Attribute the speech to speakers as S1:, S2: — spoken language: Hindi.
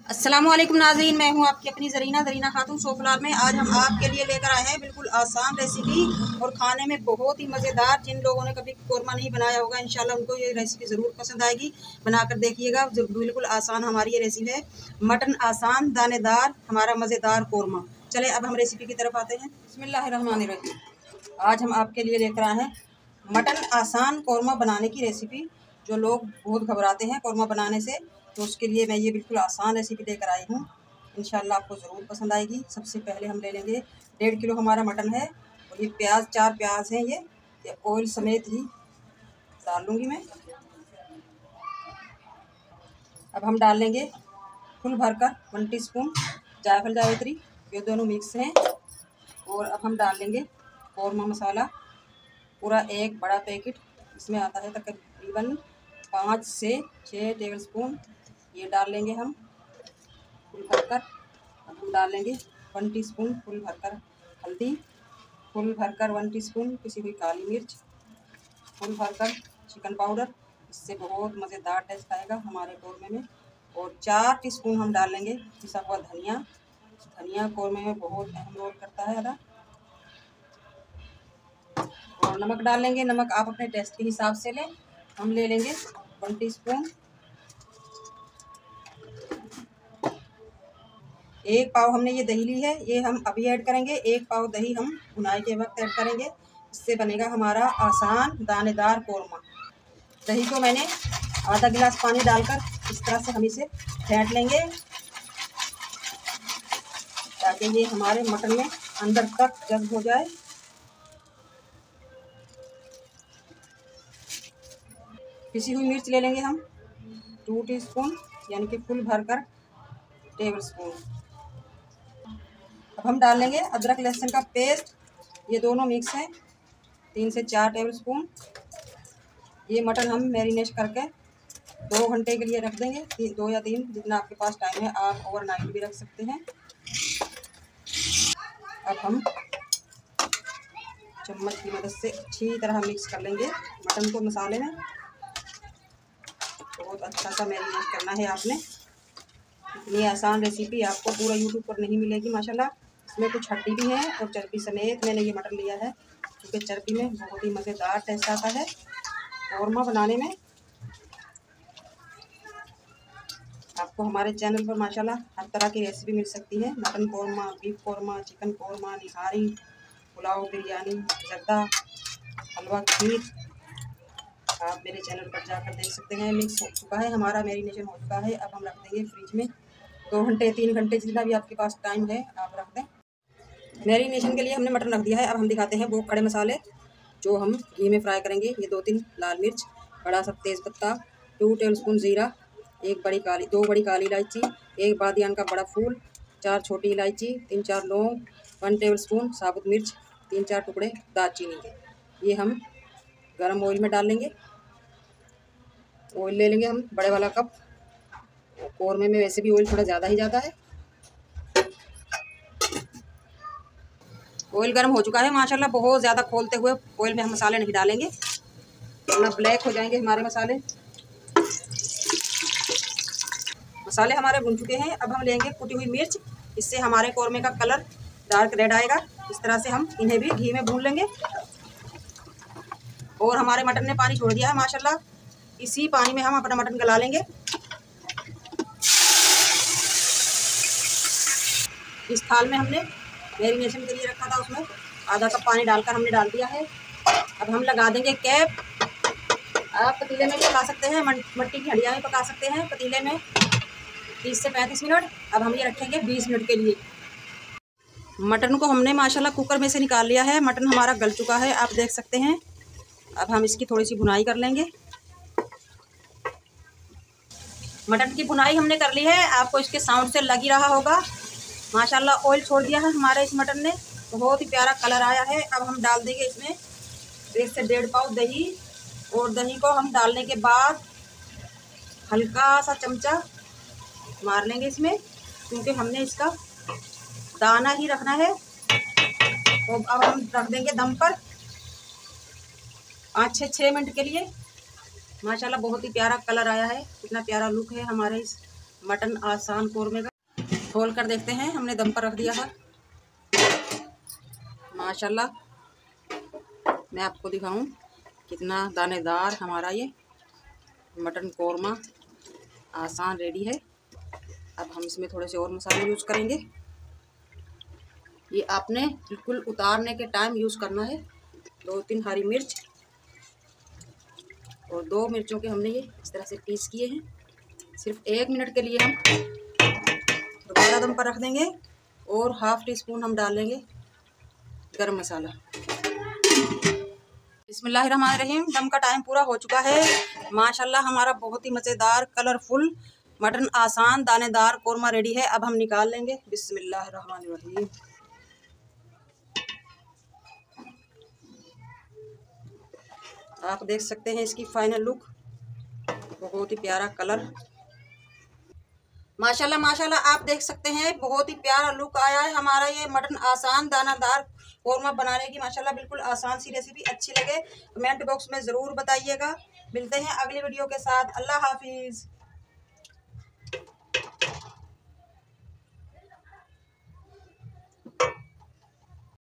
S1: अस्सलामुअलैकुम नाज़रीन, मैं हूं आपकी अपनी ज़रीना खातून सोफलार में। आज हम आपके लिए लेकर आए हैं बिल्कुल आसान रेसिपी और खाने में बहुत ही मज़ेदार। जिन लोगों ने कभी कोरमा नहीं बनाया होगा इंशाल्लाह उनको ये रेसिपी ज़रूर पसंद आएगी। बनाकर देखिएगा, बिल्कुल आसान हमारी ये रेसिपी है। मटन आसान दानेदार हमारा मज़ेदार कोरमा। चले अब हम रेसिपी की तरफ आते हैं। बिस्मिल्लाहिर्रहमानिर्रहीम। आज हम आपके लिए लेकर आए हैं मटन आसान कोरमा बनाने की रेसिपी। जो लोग बहुत घबराते हैं कोरमा बनाने से, तो उसके लिए मैं ये बिल्कुल आसान रेसिपी लेकर आई हूँ। इंशाल्लाह आपको ज़रूर पसंद आएगी। सबसे पहले हम ले लेंगे 1.5 किलो हमारा मटन है, और ये प्याज 4 प्याज हैं। ये ऑयल समेत ही डाल लूँगी मैं। अब हम डाल लेंगे फुल भरकर 1 टीस्पून जायफल जावित्री, ये दोनों मिक्स हैं। और अब हम डाल लेंगे कोरमा मसाला, पूरा एक बड़ा पैकेट। इसमें आता है तकरीबन 5 से 6 टेबलस्पून। ये डाल लेंगे हम फुल भरकर। अब हम डाल लेंगे 1 टीस्पून फुल भरकर हल्दी, फुल भरकर 1 टीस्पून पिसी हुई काली मिर्च, फुल भरकर चिकन पाउडर। इससे बहुत मज़ेदार टेस्ट आएगा हमारे कोरमे में। और 4 टीस्पून हम डाल लेंगे पिसा हुआ धनिया। धनिया कोरमे में बहुत अहम रोल करता है अदा। और नमक डाल लेंगे। नमक आप अपने टेस्ट के हिसाब से लें। हम ले लेंगे 1 टीस्पून। 1 पाव हमने ये दही ली है, ये हम अभी ऐड करेंगे। 1 पाव दही हम भुनाई के वक्त ऐड करेंगे। इससे बनेगा हमारा आसान दानेदार कोरमा। दही को मैंने आधा गिलास पानी डालकर इस तरह से हम इसे फेंट लेंगे, ताकि ये हमारे मटन में अंदर तक जज़्ब हो जाए। पिसी हुई मिर्च ले लेंगे हम 2 टीस्पून, यानी कि फुल भरकर टेबल स्पून। अब हम डाल लेंगे अदरक लहसुन का पेस्ट, ये दोनों मिक्स हैं, 3 से 4 टेबल स्पून। ये मटन हम मैरिनेट करके 2 घंटे के लिए रख देंगे, 2 या 3, जितना आपके पास टाइम है। आप ओवरनाइट भी रख सकते हैं। अब हम चम्मच की मदद से अच्छी तरह मिक्स कर लेंगे मटन को मसाले में। बहुत अच्छा सा मैरिनेट करना है आपने। इतनी आसान रेसिपी आपको पूरा यूट्यूब पर नहीं मिलेगी माशाल्लाह। इसमें कुछ हड्डी भी है और चर्बी समेत मैंने ये मटन लिया है, क्योंकि चर्बी में बहुत ही मज़ेदार टेस्ट आता है कोरमा बनाने में। आपको हमारे चैनल पर माशाल्लाह हर तरह की रेसिपी मिल सकती है। Mutton korma, beef korma, chicken korma, nihari, pulao, biryani, zarda, halwa, खीर। आप मेरे चैनल पर जाकर देख सकते हैं। मिक्स हो चुका है हमारा, मैरिनेशन हो चुका है। अब हम रख देंगे फ्रिज में 2 घंटे 3 घंटे, जितना भी आपके पास टाइम है आप रख दें। मैरिनेशन के लिए हमने मटन रख दिया है। अब हम दिखाते हैं वो खड़े मसाले जो हम घी में फ्राई करेंगे। ये 2-3 लाल मिर्च, बड़ा सा तेज़पत्ता, 2 टेबलस्पून ज़ीरा, 2 बड़ी काली इलायची, 1 बादियान का बड़ा फूल, 4 छोटी इलायची, 3-4 लौंग, 1 टेबलस्पून साबुत मिर्च, 3-4 टुकड़े दालचीनी के। ये हम गरम ऑयल में डाल लेंगे। ऑयल ले लेंगे हम बड़े वाला कप। कोरमे में वैसे भी ऑयल थोड़ा ज़्यादा ही जाता है। ऑयल गर्म हो चुका है माशाल्लाह। बहुत ज़्यादा खोलते हुए ऑयल में हम मसाले नहीं डालेंगे, वरना ब्लैक हो जाएंगे हमारे मसाले। मसाले हमारे भुन चुके हैं। अब हम लेंगे कुटी हुई मिर्च, इससे हमारे कोरमे का कलर डार्क रेड आएगा। इस तरह से हम इन्हें भी घी में भून लेंगे। और हमारे मटन ने पानी छोड़ दिया है माशाल्लाह। इसी पानी में हम अपना मटन गला लेंगे। इस थाल में हमने मैरिनेशन के लिए रखा था, उसमें आधा कप पानी डालकर हमने डाल दिया है। अब हम लगा देंगे कैप। आप पतीले में पका सकते हैं, मिट्टी की हंडिया में पका सकते हैं, पतीले में 30 से 35 मिनट। अब हम ये रखेंगे 20 मिनट के लिए। मटन को हमने माशाल्लाह कुकर में से निकाल लिया है। मटन हमारा गल चुका है, आप देख सकते हैं। अब हम इसकी थोड़ी सी भुनाई कर लेंगे। मटन की भुनाई हमने कर ली है, आपको इसके साउंड से लग ही रहा होगा। माशाल्लाह ऑयल छोड़ दिया है हमारे इस मटन ने, बहुत ही प्यारा कलर आया है। अब हम डाल देंगे इसमें 1 से 1.5 पाव दही। और दही को हम डालने के बाद हल्का सा चमचा मार लेंगे इसमें, क्योंकि हमने इसका दाना ही रखना है। तो अब हम रख देंगे दम पर 5 से 6 मिनट के लिए। माशाल्लाह बहुत ही प्यारा कलर आया है, कितना प्यारा लुक है हमारे इस मटन आसान कोरमे का। खोल कर देखते हैं, हमने दम पर रख दिया है। माशाल्लाह मैं आपको दिखाऊं कितना दानेदार हमारा ये मटन कोरमा आसान रेडी है। अब हम इसमें थोड़े से और मसाले यूज़ करेंगे। ये आपने बिल्कुल उतारने के टाइम यूज़ करना है। 2-3 हरी मिर्च और 2 मिर्चों के हमने ये इस तरह से पीस किए हैं। सिर्फ 1 मिनट के लिए हम दोबारा दम पर रख देंगे और ½ टीस्पून हम डालेंगे गरम मसाला। बिस्मिल्लाहिर्रहमानिर्रहीम। दम का टाइम पूरा हो चुका है। माशाल्लाह हमारा बहुत ही मज़ेदार कलरफुल मटन आसान दानेदार कोरमा रेडी है। अब हम निकाल लेंगे। बिस्मिल्लाहिर्रहमानिर्रहीम। आप देख सकते हैं इसकी फाइनल लुक, बहुत ही प्यारा कलर। माशाल्लाह माशाल्लाह आप देख सकते हैं बहुत ही प्यारा लुक आया है हमारा ये मटन आसान दानादार कोरमा बनाने की। माशाल्लाह बिल्कुल आसान सी रेसिपी। अच्छी लगे कमेंट बॉक्स में ज़रूर बताइएगा। मिलते हैं अगली वीडियो के साथ। अल्लाह हाफिज़।